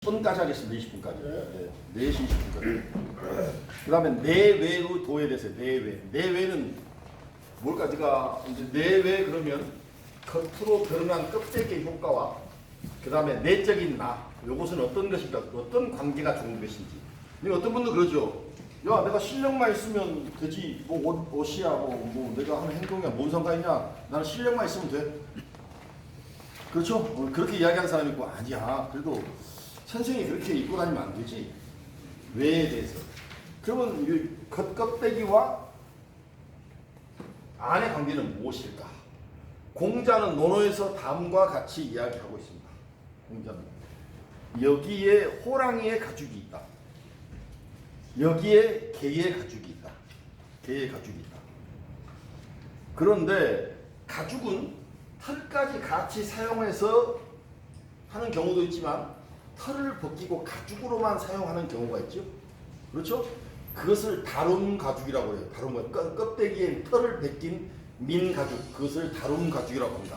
20분까지 하겠습니다. 20분까지. 네. 4시 20분까지. 그 다음에 내외의 도에 대해서 내외. 내외는 뭘까? 제가 이제 내외 그러면 겉으로 드러난 껍데기의 효과와 그 다음에 내적인 나. 요것은 어떤 것인가? 어떤 관계가 좋은 것인지. 어떤 분도 그러죠. 야, 내가 실력만 있으면 되지. 뭐 옷이야, 뭐 내가 하는 행동이야. 뭔 상관이냐? 나는 실력만 있으면 돼. 그렇죠? 그렇게 이야기하는 사람이 있고, 아니야. 그래도 선생이 그렇게 입고 다니면 안 되지. 왜에 대해서. 그러면 이 겉껍데기와 안의 관계는 무엇일까? 공자는 논어에서 다음과 같이 이야기하고 있습니다. 공자는 여기에 호랑이의 가죽이 있다. 여기에 개의 가죽이 있다. 개의 가죽이 있다. 그런데 가죽은 털까지 같이 사용해서 하는 경우도 있지만 털을 벗기고 가죽으로만 사용하는 경우가 있죠. 그렇죠? 그것을 다룸 가죽이라고 해요. 다룸 가죽. 껍데기에 털을 벗긴 민 가죽. 그것을 다룸 가죽이라고 합니다.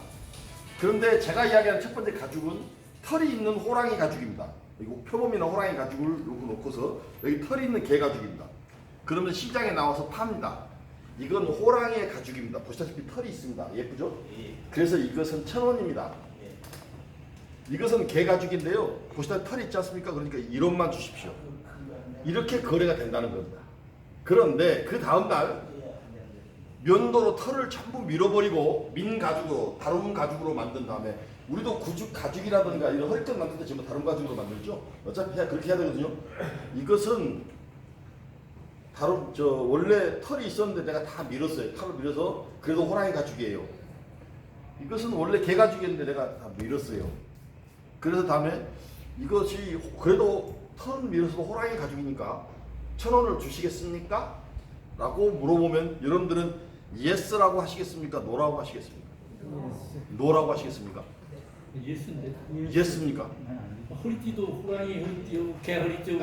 그런데 제가 이야기하는 첫 번째 가죽은 털이 있는 호랑이 가죽입니다. 이거 표범이나 호랑이 가죽을 놓고서 여기 털이 있는 개 가죽입니다. 그러면 시장에 나와서 팝니다. 이건 호랑이의 가죽입니다. 보시다시피 털이 있습니다. 예쁘죠? 그래서 이것은 1,000원입니다. 이것은 개 가죽인데요. 보시다 털이 있지 않습니까? 그러니까 1원만 주십시오. 이렇게 거래가 된다는 겁니다. 그런데 그 다음날 면도로 털을 전부 밀어버리고 민 가죽으로, 다룸 가죽으로 만든 다음에 우리도 가죽이라든가 이런 허리끈 만들 때 전부 다룸 가죽으로 만들죠. 어차피 그렇게 해야 되거든요. 이것은 원래 털이 있었는데 내가 다 밀었어요. 털을 밀어서 그래도 호랑이 가죽이에요. 이것은 원래 개 가죽이었는데 내가 다 밀었어요. 그래서 다음에 이것이 그래도 털은 밀어서도 호랑이 가죽이니까 1,000원을 주시겠습니까? 라고 물어보면 여러분들은 예스라고 하시겠습니까? 노라고 하시겠습니까? 노라고 하시겠습니까? 예스인데. 예스입니까? 허리띠도 호랑이 허리띠요, 개 허리띠요.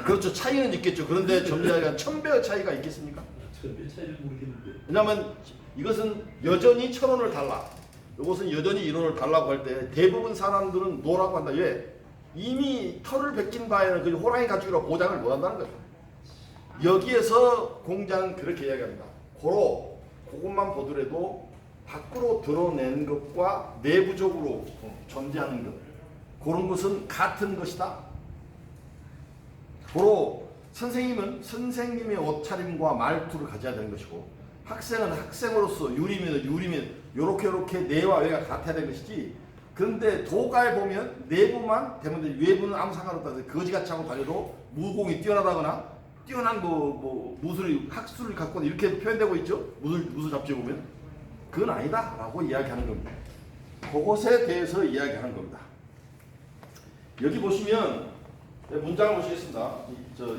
그렇죠. 차이는 있겠죠. 그런데 점유자가 1,000배의 차이가 있겠습니까? 1000배 차이를 모르겠는데. 왜냐하면 이것은 여전히 1,000원을 달라. 이것은 여전히 1원을 달라고 할 때 대부분 사람들은 노라고 한다. 왜? 이미 털을 벗긴 바에는 그 호랑이 가죽이라고 보장을 못 한다는 거죠. 여기에서 공자는 그렇게 이야기합니다. 그것만 보더라도 밖으로 드러낸 것과 내부적으로 존재하는 것, 그런 것은 같은 것이다. 선생님은 선생님의 옷차림과 말투를 가져야 되는 것이고, 학생은 학생으로서 유리면 요렇게 내와 외가 같아야 되는 것이지. 그런데 도가에 보면 내부만 되면 외부는 아무 상관없다. 거지같이 하고 다녀도 무공이 뛰어나다거나 뛰어난 학술을 갖고 이렇게 표현되고 있죠. 무술 잡지에 보면 그건 아니다 라고 이야기하는 겁니다. 그것에 대해서 이야기하는 겁니다. 여기 보시면 문장을 보시겠습니다.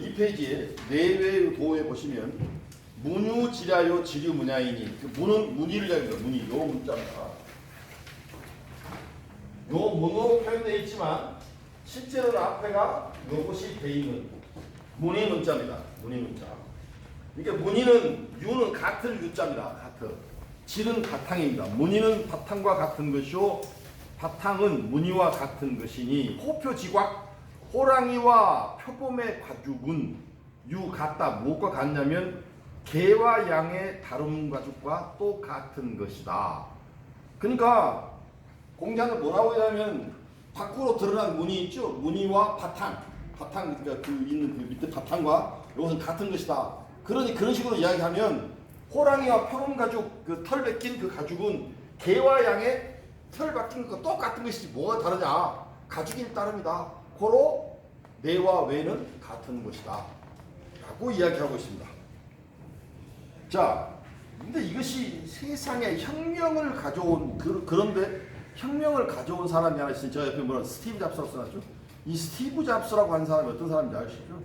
이 페이지에 내외의 도에 보시면 문유지랴요 지류문야이니, 그 문은 문의를 이야기합니다. 문의, 요 문자입니다. 요 문으로 표현되어 있지만 실제로는 앞에가 요것이 되어 있는 문의 문자입니다. 문의 문자. 그러니까 문의는 유는 같은 유자입니다. 같은. 질은 바탕입니다. 문의는 바탕과 같은 것이요, 바탕은 문의와 같은 것이니 호표지곽 호랑이와 표범의 가죽은 유 같다. 무엇과 같냐면 개와 양의 다룸 가죽과 또 같은 것이다. 그러니까 공자는 뭐라고 하냐면 밖으로 드러난 무늬 있죠. 무늬와 바탕 그러니까 그 있는 그 밑에 바탕과 이것은 같은 것이다. 그러니 그런 식으로 이야기하면 호랑이와 표범 가죽 그 털 벗긴 그 가죽은 개와 양의 털 벗긴 것과 똑같은 것이지 뭐가 다르냐. 가죽인 따름이다. 고로 내와 외는 같은 것이다. 라고 이야기하고 있습니다. 자, 근데 이것이 세상에 혁명을 가져온 그런데 혁명을 가져온 사람이 하나 있어요. 저 옆에 뭐라 스티브 잡스라고 써놨죠? 이 스티브 잡스라고 하는 사람이 어떤 사람인지 아시죠?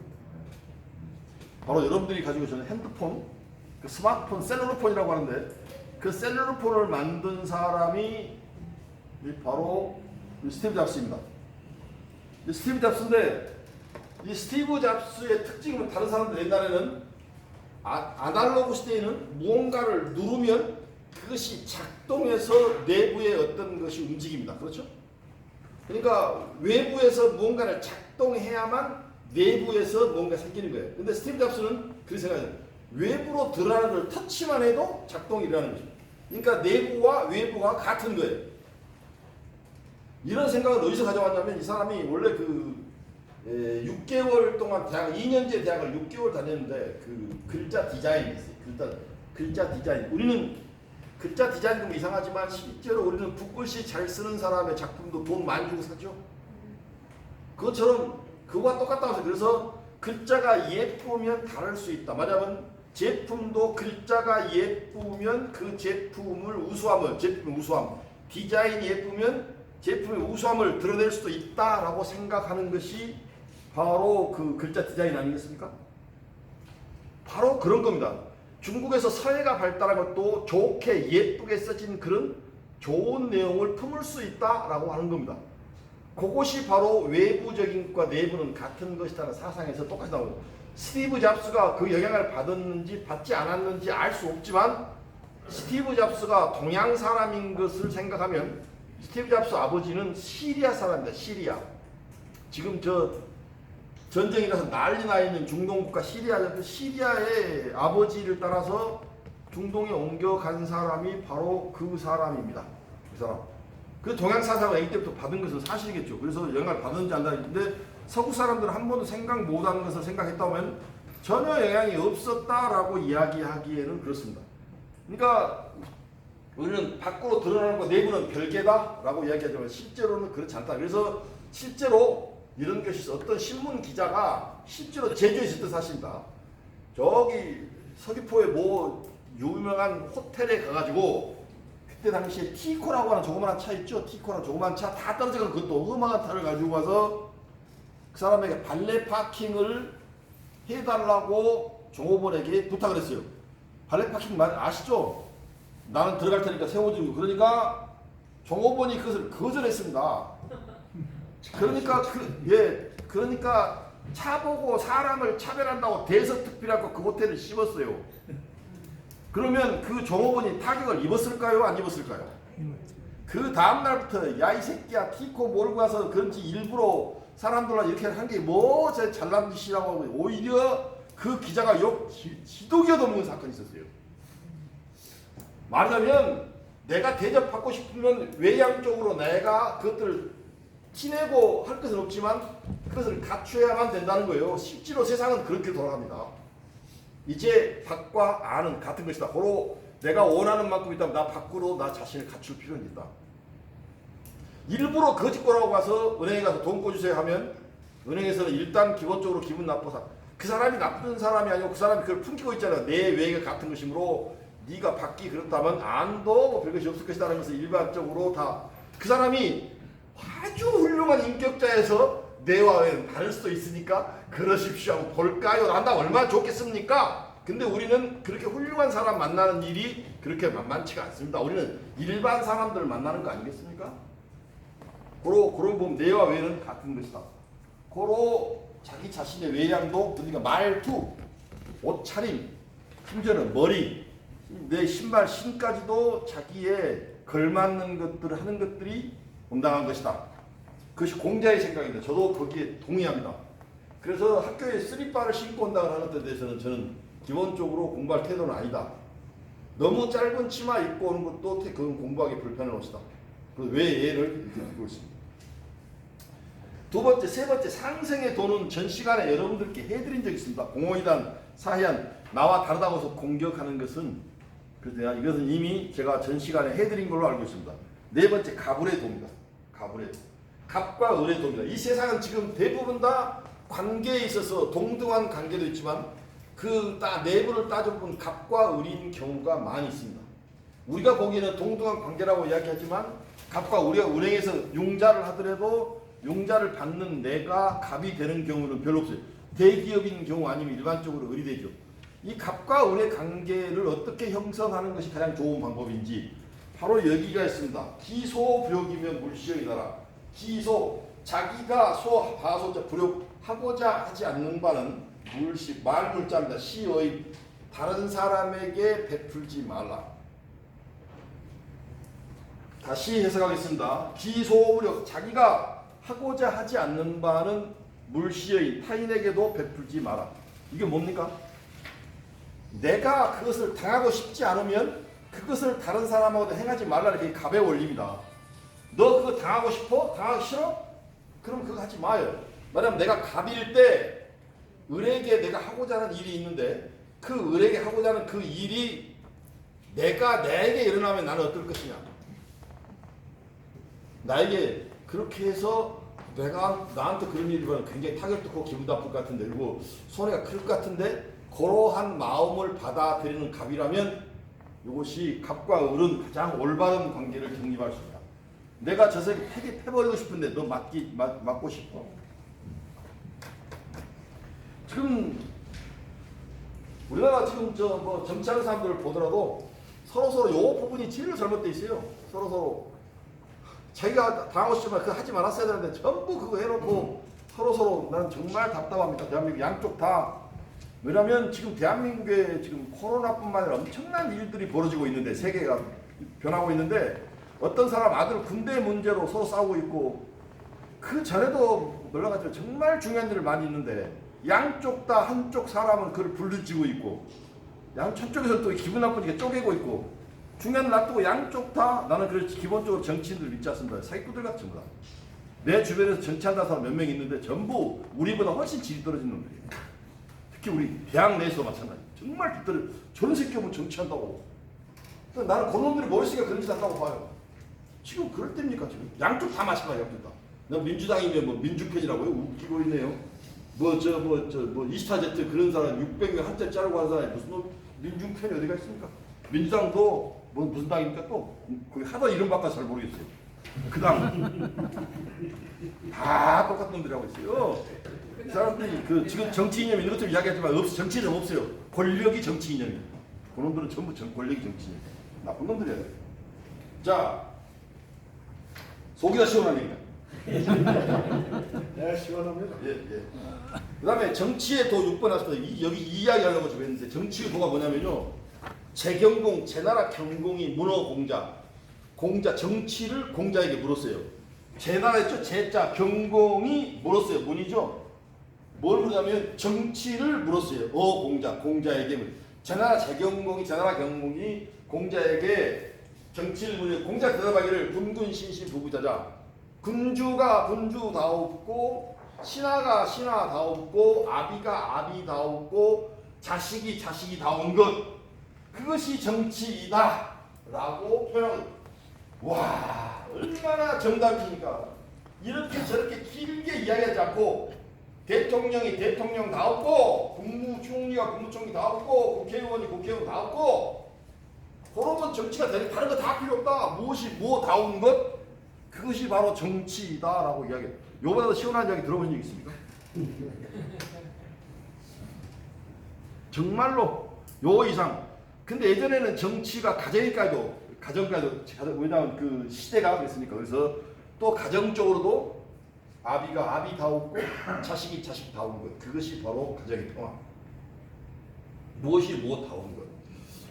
바로 여러분들이 가지고 있는 핸드폰, 그 스마트폰, 셀룰러폰이라고 하는데 그 셀룰러폰을 만든 사람이 바로 스티브 잡스입니다. 이 스티브 잡스인데 이 스티브 잡스의 특징은 다른 사람들 옛날에는 아날로그 시대에는 무언가를 누르면 그것이 작동해서 내부의 어떤 것이 움직입니다. 그렇죠? 그러니까 외부에서 무언가를 작동해야만 내부에서 뭔가 생기는 거예요. 근데 스티브 잡스는 그렇게 생각해요. 외부로 드러나는 걸 터치만 해도 작동이 일어나는 거죠. 그러니까 내부와 외부가 같은 거예요. 이런 생각을 어디서 가져왔냐면 이 사람이 원래 6개월 동안 대학 2년제 대학을 6개월 다녔는데 그 글자 디자인이 있어요. 글자 디자인. 우리는 글자 디자인 좀 이상하지만 실제로 우리는 붓글씨 잘 쓰는 사람의 작품도 돈 많이 주고 사죠. 그것처럼 그거와 똑같다고 해서 그래서 글자가 예쁘면 다를 수 있다. 말하자면 제품도 글자가 예쁘면 그 제품의 우수함, 디자인이 예쁘면 제품의 우수함을 드러낼 수도 있다라고 생각하는 것이 바로 그 글자 디자인 아니겠습니까? 바로 그런 겁니다. 중국에서 서예가 발달한 것도 좋게 예쁘게 써진 그런 좋은 내용을 품을 수 있다라고 하는 겁니다. 그것이 바로 외부적인 것과 내부는 같은 것이라는 사상에서 똑같이 나옵니다. 스티브 잡스가 그 영향을 받았는지 받지 않았는지 알 수 없지만 스티브 잡스가 동양 사람인 것을 생각하면 스티브 잡스 아버지는 시리아 사람입니다. 시리아. 지금 저 전쟁이라서 난리 나 있는 중동 국가 시리아의 아버지를 따라서 중동에 옮겨간 사람이 바로 그 사람입니다. 그 사람. 그 동양 사상을 아기 때부터 받은 것은 사실이겠죠. 그래서 영향을 받았는지 안 받았는데 서구 사람들은 한 번도 생각 못하는 것을 생각했다면 전혀 영향이 없었다라고 이야기하기에는 그렇습니다. 그러니까 우리는 밖으로 드러나는 것 내부는 별개다라고 이야기하지만 실제로는 그렇지 않다. 그래서 실제로 이런 것이 있어. 어떤 신문 기자가 실제로 제주에 있었던 사실입니다. 저기 서귀포에 뭐 유명한 호텔에 가가지고 그때 당시에 티코라고 하는 조그마한 차 있죠? 티코라는 조그마한 차 다 떨어져간 그것도 험한 차를 가지고 가서 그 사람에게 발레 파킹을 해달라고 종업원에게 부탁을 했어요. 발레 파킹 아시죠? 나는 들어갈 테니까 세워주고. 그러니까 종업원이 그것을 거절했습니다. 그러니까 차 보고 사람을 차별한다고 대서특필하고 그 호텔을 씹었어요. 그러면 그 종업원이 타격을 입었을까요? 안 입었을까요? 그 다음날부터 야 이 새끼야 티코 몰고 가서 그런지 일부러 사람들과 이렇게 한 게 뭐 제 잘난 짓이라고 하고 오히려 그 기자가 지독이 얻어먹는 사건이 있었어요. 말하자면 내가 대접받고 싶으면 외향적으로 내가 그것들을 티내고 할 것은 없지만 그것을 갖춰야만 된다는 거예요. 실제로 세상은 그렇게 돌아갑니다. 이제 밖과 안은 같은 것이다. 바로 내가 원하는 만큼 있다면 나 밖으로 나 자신을 갖출 필요는 있다. 일부러 거짓거라고 가서 은행에 가서 돈 꿔주세요 하면 은행에서는 일단 기본적으로 기분 나빠서 그 사람이 나쁜 사람이 아니고 그 사람이 그걸 품기고 있잖아요. 내 외가 같은 것이므로 네가 받기 그렇다면 안도 뭐 별것이 없을 것이다라는 것을 일반적으로 다 그 사람이 아주 훌륭한 인격자에서 내와 외는 다를 수도 있으니까 그러십시오 하고 볼까요? 난다 얼마나 좋겠습니까? 근데 우리는 그렇게 훌륭한 사람 만나는 일이 그렇게 만만치가 않습니다. 우리는 일반 사람들을 만나는 거 아니겠습니까? 그러고 보면 내와 외는 같은 것이다. 그러고 자기 자신의 외양도 그러니까 말투, 옷차림, 심지어는 머리, 내 신발 신까지도 자기의 걸맞는 것들을 하는 것들이 온당한 것이다. 그것이 공자의 생각인데 저도 거기에 동의합니다. 그래서 학교에 쓰리바를 신고 온다고 하는 것에 대해서는 저는 기본적으로 공부할 태도는 아니다. 너무 짧은 치마 입고 오는 것도 그건 공부하기 불편한 것이다. 그래서 왜 예를 이렇게 들고 있습니다. 두 번째, 세 번째 상생의 도는 전 시간에 여러분들께 해드린 적이 있습니다. 공호이단, 사해안 나와 다르다고 해서 공격하는 것은 그래서 이것은 이미 제가 전 시간에 해드린 걸로 알고 있습니다. 네 번째 갑을의 도입니다. 갑을의 도. 갑과 을의 도입니다. 이 세상은 지금 대부분 다 관계에 있어서 동등한 관계도 있지만 그 내부를 따져보면 갑과 을인 경우가 많이 있습니다. 우리가 보기에는 동등한 관계라고 이야기하지만 갑과 우리가 은행에서 융자를 하더라도 융자를 받는 내가 갑이 되는 경우는 별로 없어요. 대기업인 경우 아니면 일반적으로 을이 되죠. 이 갑과 을의 관계를 어떻게 형성하는 것이 가장 좋은 방법인지 바로 여기가 있습니다. 기소불욕이면 물시형이다라. 기소, 자기가 소하소자 불욕하고자 하지 않는 바는 물시, 말물자입니다. 시의 다른 사람에게 베풀지 말라. 다시 해석하겠습니다. 기소불욕, 자기가 하고자 하지 않는 바는 물시의 타인에게도 베풀지 마라. 이게 뭡니까? 내가 그것을 당하고 싶지 않으면 그것을 다른 사람하고도 행하지 말라는 게 갑의 원리입니다. 너 그거 당하고 싶어? 당하기 싫어? 그럼 그거 하지 마요. 만약 내가 갑일 때 을에게 내가 하고자 하는 일이 있는데 그 을에게 하고자 하는 그 일이 내게 일어나면 나는 어떨 것이냐. 나에게 그렇게 해서 내가 나한테 그런 일이 일어나면 굉장히 타격도 크고 기분 나쁠 것 같은데 그리고 손해가 클 것 같은데 그러한 마음을 받아들이는 갑이라면 이것이 갑과 을은 가장 올바른 관계를 정립할 수 있다. 내가 저 새끼 패버리고 싶은데 너 맞고 싶어? 지금 우리나라 지금 뭐 정치하는 사람들을 보더라도 서로 요 부분이 제일 잘못돼 있어요. 서로 자기가 당하고 싶지만 그거 하지 말았어야 되는데 전부 그거 해놓고 서로 나는 정말 답답합니다. 대한민국 양쪽 다. 왜냐하면 지금 대한민국에 지금 코로나뿐만 아니라 엄청난 일들이 벌어지고 있는데 세계가 변하고 있는데 어떤 사람 아들 군대 문제로 서로 싸우고 있고 그 전에도 놀라가지고 정말 중요한 일을 많이 있는데 양쪽 다 한쪽 사람은 그걸 불르지고 있고 한쪽에서 또 기분 나쁘니까 쪼개고 있고 중요한 일 놔두고 양쪽 다 나는 그래서 기본적으로 정치인들 믿지 않습니다. 사기꾼들 같은 전부 다. 내 주변에서 정치한다는 사람 몇 명 있는데 전부 우리보다 훨씬 질이 떨어진 놈들이에요. 특히 우리 대학 내에서 마찬가지. 정말 뒤떨어. 저런 새끼 오면 정치한다고. 나는 그놈들이 머릿속에 그런 짓 한다고 봐요. 지금 그럴 때입니까 지금? 양쪽 다 마찬가지야. 양쪽 다. 나 민주당이면 뭐 민주편이라고요? 웃기고 있네요. 뭐 이스타제트 그런 사람 600명 한째 자르고 한 사람이 무슨 민중편이 어디가 있습니까? 민주당도 뭐 무슨 당입니까 또? 거기 하도 이름 바꿔서 잘 모르겠어요. 그 당. 다 똑같은 놈들이 하고 있어요. 이 사람들이 그 지금 정치 이념 이런 것좀 이야기하지만 정치 이념 없어요. 권력이 정치 이념이에요. 그놈들은 전부 권력이 정치 이념. 나쁜 놈들이에요. 자, 속이 다 시원한 얘기다. 네, 시원합니다. 예. 그 다음에 정치의 도 6번 왔을 때 여기 이 이야기 하려고 좀 했는데 정치의 도가 뭐냐면요. 제경공, 제나라 경공이 문어 공자, 정치를 공자에게 물었어요. 제나라 했죠? 제자, 경공이 물었어요. 문이죠? 뭘 물었냐면 정치를 물었어요. 공자에게. 제나라 경공이 공자에게 정치를 물으며 공자 대답하기를 군군신신 부부자자. 군주가 군주다웠고 신하가 신하다웠고 아비가 아비다웠고 자식이 자식이다운 것 그것이 정치이다 라고 표현하고 와 얼마나 정답이십니까. 이렇게 저렇게 길게 이야기하지 않고 대통령이 대통령다웠고 국무총리가 국무총리다웠고 국회의원이 국회의원다웠고 그러면 정치가 되는 다른 거 다 필요 없다. 무엇이 뭐다운 것 그것이 바로 정치이다라고 이야기해요. 요보다 더 시원한 이야기 들어본 적 있습니까? 정말로 요 이상. 근데 예전에는 정치가 가정까지도 왜냐하면 그 시대가 그랬으니까. 그래서 또 가정적으로도 아비가 아비다웠고 자식이 자식다운 것 그것이 바로 가정의 평화. 무엇이 뭐다운 것.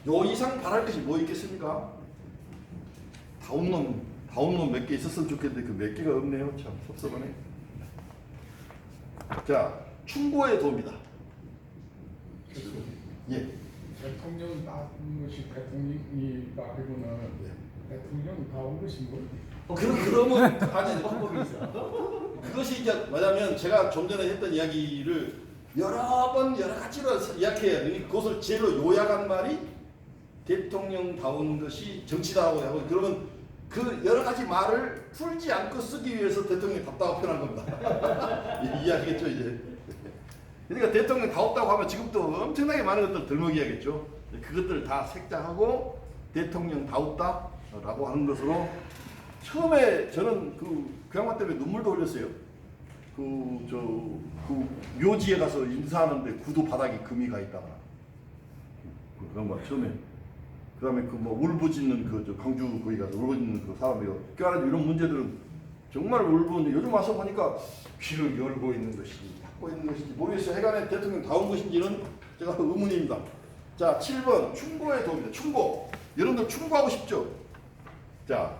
요 이상 바랄 것이 뭐 있겠습니까? 다운 놈 몇 개 있었으면 좋겠는데 그 몇 개가 없네요. 참 섭섭하네. 자, 충고의 도입니다. 예. 대통령 나온 것이 대통령이가 아니고는 대통령 나온 것이 뭐? 그러면 아니 방법이 있어. 그것이 이제 뭐냐면 제가 좀 전에 했던 이야기를 여러 가지로 이야기해요. 그것을 제로 요약한 말이 대통령다운 것이 정치다라고 하고 그러면 그 여러 가지 말을 풀지 않고 쓰기 위해서 대통령이 답다고 표현한 겁니다. 이해하시겠죠 이제? 그러니까 대통령이 다웠다고 하면 지금도 엄청나게 많은 것들 들먹이야겠죠. 그것들을 다 색장하고 대통령 다웠다라고 하는 것으로 처음에 저는 그 양반 때문에 눈물도 흘렸어요. 그 묘지에 가서 인사하는데 구두 바닥에 금이 가 있다가 그런 거 처음에. 그다음에 그 뭐 울부짖는 그 광주 거기 가서 울부짖는 그 사람이요. 껴안는 이런 문제들은 정말 울부짖는데 요즘 와서 보니까 귀를 열고 있는 것인지 닫고 있는 것인지 모르겠어요. 해간에 대통령 다운 것인지는 제가 의문입니다. 자, 7번 충고의 도입니다. 충고. 여러분들 충고하고 싶죠? 자,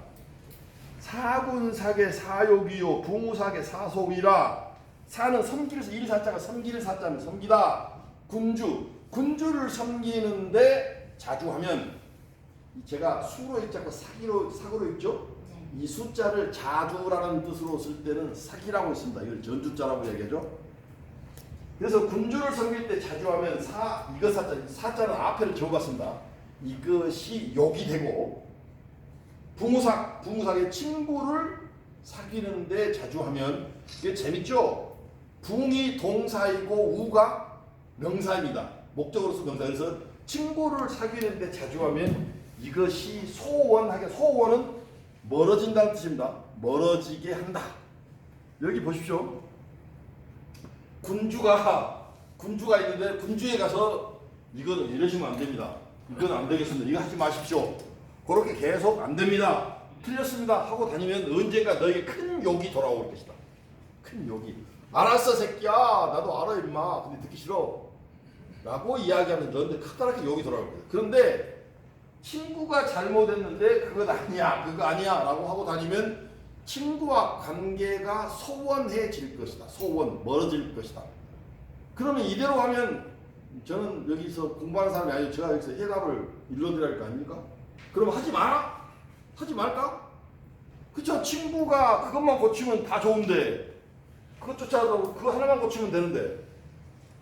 사군사계 사욕이요 붕우사계 사속이라. 사는 섬기를 일사자가 섬기를 사자면 섬기다. 군주를 섬기는데 자주 하면 제가 수로 읽지 않고 사고로 읽죠. 이 숫자를 자주라는 뜻으로 쓸 때는 사기라고 했습니다. 이걸 전주자라고 얘기하죠. 그래서 군주를 섬길 때 자주 하면 이거 사자는 앞에를 적어봤습니다. 이것이 욕이 되고 붕우삭의 친구를 사귀는데 자주 하면 이게 재밌죠? 붕이 동사이고 우가 명사입니다. 목적으로서 명사. 그래서 친구를 사귀는데 자주 하면 이것이 소원은 멀어진다는 뜻입니다. 멀어지게 한다. 여기 보십시오. 군주가 있는데 군주에 가서 이거는 이러시면 안 됩니다. 이건 안 되겠습니다. 이거 하지 마십시오. 그렇게 계속 안 됩니다. 틀렸습니다 하고 다니면 언젠가 너에게 큰 욕이 돌아올 것이다. 큰 욕이. 알았어 새끼야. 나도 알아 임마. 근데 듣기 싫어. 라고 이야기하면 너한테 커다랗게 욕이 돌아올 거야. 그런데 친구가 잘못했는데 그거 아니야 라고 하고 다니면 친구와 관계가 소원해질 것이다. 멀어질 것이다. 그러면 이대로 하면 저는 여기서 공부하는 사람이 아니고 제가 여기서 해답을 일러드려야 할 거 아닙니까? 그럼 하지 마라? 하지 말까? 그쵸? 친구가 그것만 고치면 다 좋은데 그것조차도 그거 하나만 고치면 되는데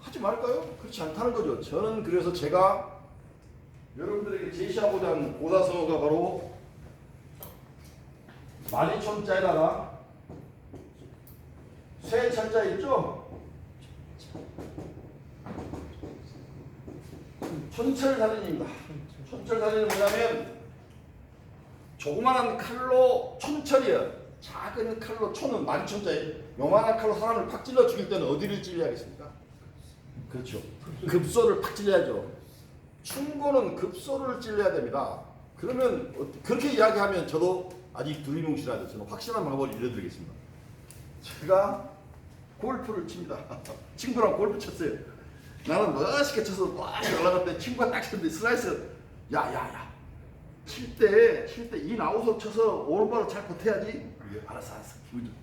하지 말까요? 그렇지 않다는 거죠. 저는 그래서 제가 여러분들에게 제시하고자 하는 고사성어가 바로 만이천자에다가 쇠천자 있죠? 촌철살인입니다. 촌철살인은 뭐냐면 조그만한 칼로 촌철이에요. 작은 칼로 촌은 만천자에 요만한 칼로 사람을 팍 찔러 죽일 때는 어디를 찔러야겠습니까? 그렇죠. 급소를 팍 찔러야죠. 충고는 급소를 찔러야 됩니다. 그러면 그렇게 이야기하면 저도 아직 두리뭉실하죠. 저는 확실한 방법을 알려드리겠습니다. 제가 골프를 칩니다. 친구랑 골프 쳤어요. 나는 멋있게 쳐서 멋있게 올라갈 때 친구가 딱 쳤는데 슬라이스 야야야 칠 때 인아웃으로 쳐서 오른발로 잘 버텨야지. 알았어 기분 좀.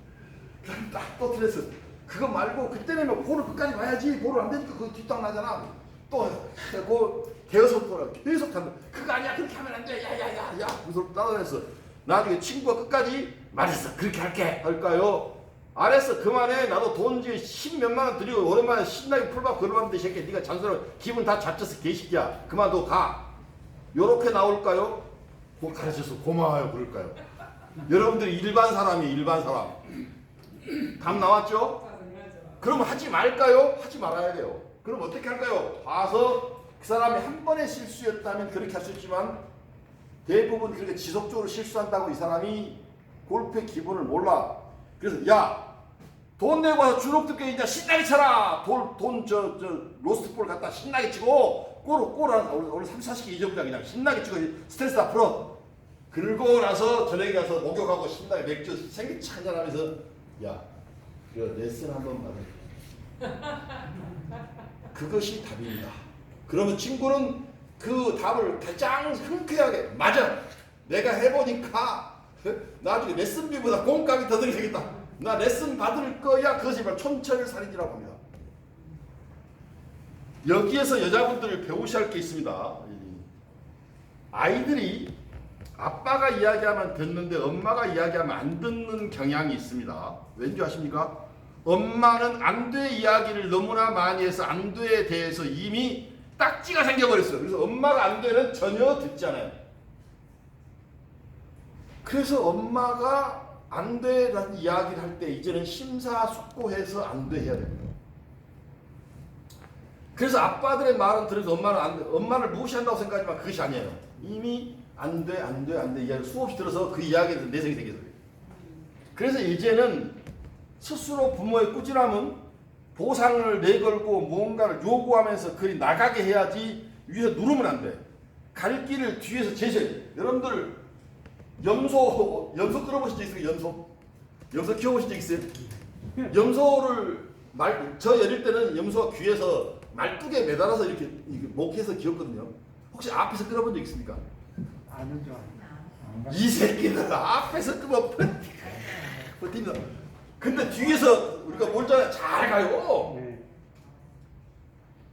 그럼 딱 또 틀렸어. 그거 말고 그때는 뭐 볼을 끝까지 봐야지. 볼을 안 되니까 그거 뒷땅 나잖아. 또 그 대여섯 보라 계속 한다. 그거 아니야 그렇게 하면 안 돼. 야야야야 무슨 따라다녔어. 나중에 친구가 끝까지 말했어. 그렇게 할까요? 알았어 그만해. 나도 돈 지금 10몇만 원 드리고 오랜만에 신나게 풀받고 그러는데 이 새끼 네가 잔소리 기분 다 잡혔어 개새끼야. 그만둬 가. 요렇게 나올까요? 그거 가르쳐서 고마워요 그럴까요? 여러분들이 일반 사람이 일반 사람 답 나왔죠? 그럼 하지 말까요? 하지 말아야 돼요. 그럼 어떻게 할까요? 봐서 그 사람이 한 번의 실수였다면 그렇게 할 수 있지만 대부분 그렇게 지속적으로 실수한다고 이 사람이 골프의 기본을 몰라. 그래서 야 돈 내고 와서 주눅들게 이제 신나게 쳐라. 로스트볼 갖다 신나게 치고 골 오늘 30, 40개 잊어보자 그냥 신나게 치고 스트레스 다 풀어. 그러고 나서 저녁에 가서 목욕하고 신나게 맥주 생기차 한잔하면서 야 그 레슨 한번 받아. 그것이 답입니다. 그러면 친구는 그 답을 가장 흔쾌하게 맞아. 내가 해보니까 나중에 레슨비보다 공값이 더 들겠다. 나 레슨 받을 거야. 그것이 바로 촌철살인이라고 합니다. 여기에서 여자분들을 배우셔야 할 게 있습니다. 아이들이 아빠가 이야기하면 듣는데 엄마가 이야기하면 안 듣는 경향이 있습니다. 왠지 아십니까? 엄마는 안돼 이야기를 너무나 많이 해서 안돼에 대해서 이미 딱지가 생겨버렸어요. 그래서 엄마가 안돼는 전혀 듣지 않아요. 그래서 엄마가 안돼라는 이야기를 할 때 이제는 심사숙고해서 안돼 해야 됩니다. 그래서 아빠들의 말은 들어서 엄마는 안돼, 엄마를 무시한다고 생각하지만 그것이 아니에요. 이미 안돼 이야기를 수없이 들어서 그 이야기에 대해서 내성이 생겨서 그래요. 그래서 이제는 스스로 부모의 꾸지람은 보상을 내걸고 무언가를 요구하면서 그리 나가게 해야지 위에서 누르면 안 돼. 갈 길을 뒤에서 제시해. 여러분들 염소 끌어보신 적 있어요? 염소 키워보신 적 있어요? 염소를 저 어릴 때는 염소가 귀에서 말뚝에 매달아서 이렇게 목에서 키웠거든요. 혹시 앞에서 끌어본 적 있습니까? 아는 줄 이 새끼들 앞에서 끄면 버팁니다. 근데 뒤에서 우리가 몰잖아요. 잘 가요. 네.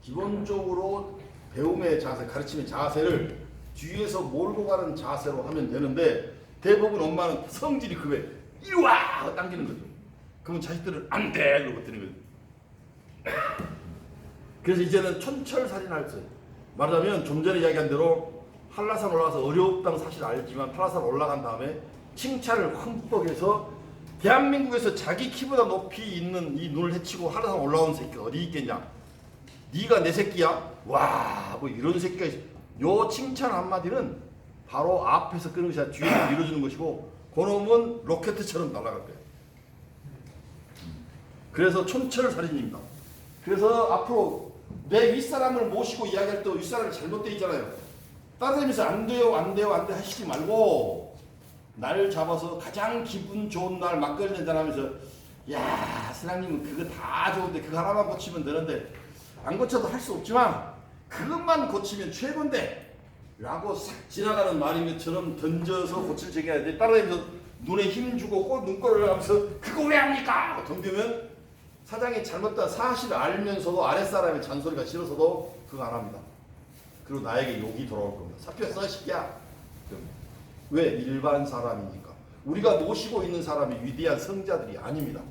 기본적으로 배움의 자세, 가르침의 자세를 뒤에서 몰고 가는 자세로 하면 되는데 대부분 엄마는 성질이 급해. 이리 와! 하고 당기는 거죠. 그러면 자식들은 안 돼! 이러고 버티는 거죠. 그래서 이제는 촌철살인할 때 말하자면 좀 전에 이야기한 대로 한라산 올라가서 어렵다는 사실 알지만 한라산 올라간 다음에 칭찬을 흠뻑 해서 대한민국에서 자기 키보다 높이 있는 이 눈을 헤치고 한라산 올라온 새끼가 어디 있겠냐? 네가 내 새끼야? 와, 뭐 이런 새끼가 있어. 요 칭찬 한마디는 바로 앞에서 끄는 것이 아니라 뒤에서 밀어주는 것이고 그놈은 로켓처럼 날아갈 거예요. 그래서 촌철살인입니다. 그래서 앞으로 내 윗사람을 모시고 이야기할 때 윗사람이 잘못되어 있잖아요. 따라다니면서 안 돼요 안 돼요 안 돼 하시지 말고 날 잡아서 가장 기분 좋은 날 막걸리 한잔 하면서 야 신랑님은 그거 다 좋은데 그거 하나만 고치면 되는데 안 고쳐도 할 수 없지만 그것만 고치면 최고인데 라고 싹 지나가는 말인 것처럼 던져서 고칠 적이야 돼. 따라다니면서 눈에 힘주고 꼭 눈꼴을 하면서 그거 왜 합니까? 덤비면 사장이 잘못된 사실을 알면서도 아랫사람의 잔소리가 싫어서도 그거 안 합니다. 그리고 나에게 욕이 돌아올 겁니다. 사표 써 새끼야. 왜? 일반 사람이니까. 우리가 모시고 있는 사람이 위대한 성자들이 아닙니다.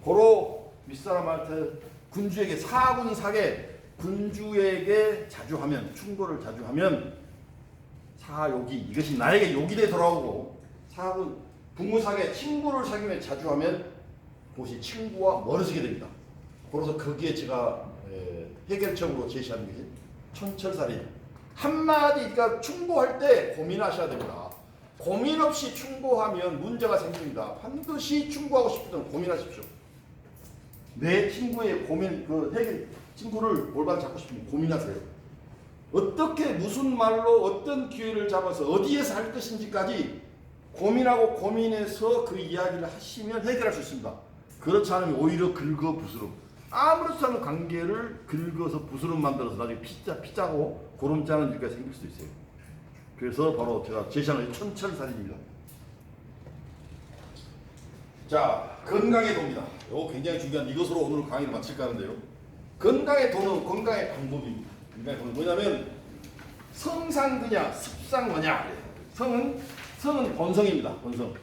고로 윗사람한테 군주에게 사군사계 군주에게 자주 하면 충고를 자주 하면 사욕이 이것이 나에게 욕이 돼 돌아오고 사군 부무사계 친구를 사귀면 자주 하면 그것이 친구와 멀어지게 됩니다. 그래서 거기에 제가 해결책으로 제시하는 것이 촌철살인 한마디 그러니까 충고할 때 고민하셔야 됩니다. 고민 없이 충고하면 문제가 생깁니다. 반드시 충고하고 싶을 때는 고민하십시오. 내 친구의 고민 그 해결 친구를 올바로 잡고 싶으면 고민하세요. 어떻게 무슨 말로 어떤 기회를 잡아서 어디에서 할 것인지까지 고민하고 고민해서 그 이야기를 하시면 해결할 수 있습니다. 그렇지 않으면 오히려 긁어 부스럼 아무렇지 않은 관계를 긁어서 부스럼 만들어서 나중에 피자고 고름 짜는 일가 생길 수도 있어요. 그래서 바로 제가 제시하는 촌철살인입니다. 자, 건강의 도입니다. 이거 굉장히 중요한 이것으로 오늘 강의를 마칠까 하는데요. 건강의 도는 건강의 방법입니다. 건강의 도는 뭐냐면 성상드냐 습상어냐. 성은 본성입니다. 본성.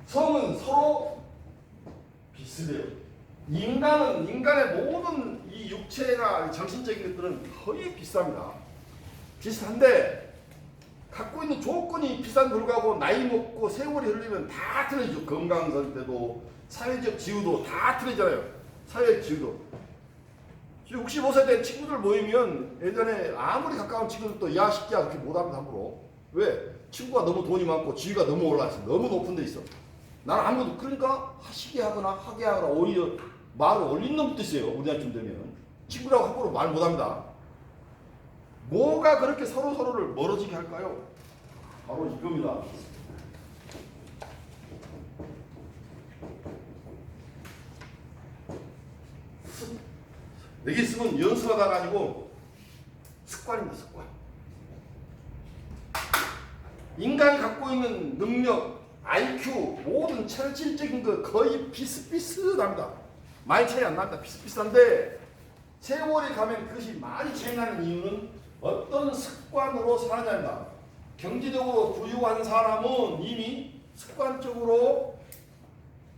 성은 서로 비슷해요. 인간의 모든 이 육체나 정신적인 것들은 거의 비슷합니다. 비슷한데 갖고 있는 조건이 비슷한 불구하고 나이 먹고 세월이 흘리면 다 틀어지죠. 건강 상태도 사회적 지위도 다 틀어지잖아요. 사회적 지위도. 65세 된 친구들 모이면 예전에 아무리 가까운 친구들도 야 새끼야 그렇게 못합니다 함부로. 왜? 친구가 너무 돈이 많고 지위가 너무 올라있어. 너무 높은 데 있어. 나는 아무것도 그러니까 하시게 하거나 하게 하거나 오히려 말을 올린 놈도 있어요. 우리 나이쯤 되면 친구라고 함부로 말 못합니다. 뭐가 그렇게 서로를 멀어지게 할까요? 바로 이겁니다. 여기 있으면 연습하다가 아니고 습관입니다. 습관. 인간이 갖고 있는 능력, IQ, 모든 체질적인 거 거의 비슷비슷합니다. 많이 차이 안 납니다. 비슷비슷한데 세월이 가면 그것이 많이 차이 나는 이유는 어떤 습관으로 살아냐입니다. 경제적으로 부유한 사람은 이미 습관적으로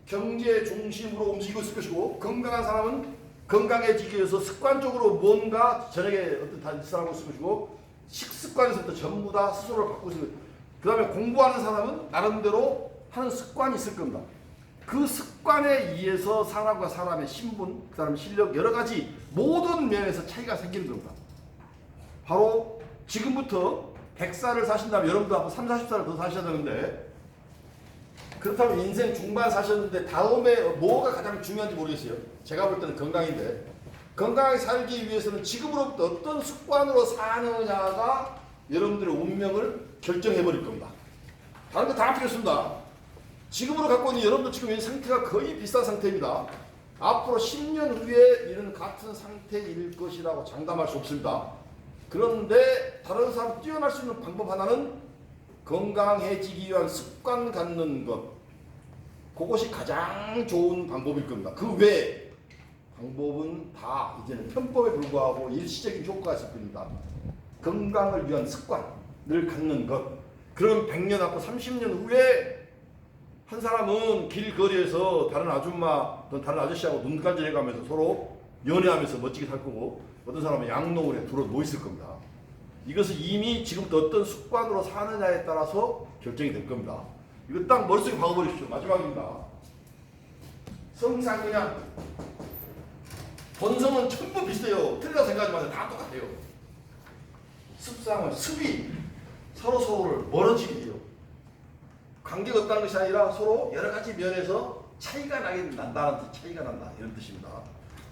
경제 중심으로 움직이고 있을 것이고 건강한 사람은 건강해지기 위해서 습관적으로 뭔가 저녁에 어떤 단식하고 있을 것이고 식습관에서부터 전부 다 스스로를 바꾸고 있을 것이고 그 다음에 공부하는 사람은 나름대로 하는 습관이 있을 겁니다. 그 습관에 의해서 사람과 사람의 신분, 그 사람의 실력 여러 가지 모든 면에서 차이가 생기는 겁니다. 바로 지금부터 100살을 사신다면 여러분도 앞으로 30, 40살을 더 사셔야 되는데 그렇다면 인생 중반 사셨는데 다음에 뭐가 가장 중요한지 모르겠어요. 제가 볼 때는 건강인데 건강하게 살기 위해서는 지금으로부터 어떤 습관으로 사느냐가 여러분들의 운명을 결정해버릴 겁니다. 다른 거 다 필요 없습니다. 지금으로 갖고 있는 여러분들 지금 이 상태가 거의 비슷한 상태입니다. 앞으로 10년 후에 이런 같은 상태일 것이라고 장담할 수 없습니다. 그런데 다른 사람 뛰어날 수 있는 방법 하나는 건강해지기 위한 습관 갖는 것. 그것이 가장 좋은 방법일 겁니다. 그 외에 방법은 다 이제는 편법에 불과하고 일시적인 효과가 있을 뿐입니다. 건강을 위한 습관을 갖는 것. 그럼 100년 앞으로 30년 후에 한 사람은 길거리에서 다른 아줌마, 다른 아저씨하고 눈간질 해가면서 서로 연애하면서 멋지게 살 거고 어떤 사람은 양로원에 둘러 누워 있을 겁니다. 이것은 이미 지금부터 어떤 습관으로 사느냐에 따라서 결정이 될 겁니다. 이거 딱 머릿속에 박아버리십시오. 마지막입니다. 성상그냥 본성은 전부 비슷해요. 틀리다고 생각하지 마세요. 다 똑같아요. 습상은 습이 서로를 멀어지게 해요. 관계가 없다는 것이 아니라 서로 여러 가지 면에서 차이가 나게 난다는 뜻, 차이가 난다 이런 뜻입니다.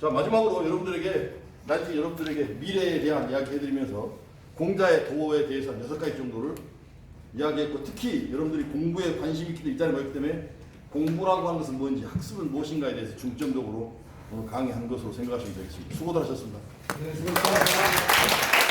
자, 마지막으로 여러분들에게 미래에 대한 이야기 해드리면서 공자의 도에 대해서 한 6가지 정도를 이야기했고, 특히 여러분들이 공부에 관심이 있다는 거기 때문에 공부라고 하는 것은 뭔지, 학습은 무엇인가에 대해서 중점적으로 강의한 것으로 생각하시면 되겠습니다. 수고들 하셨습니다. 네, 수고하셨습니다.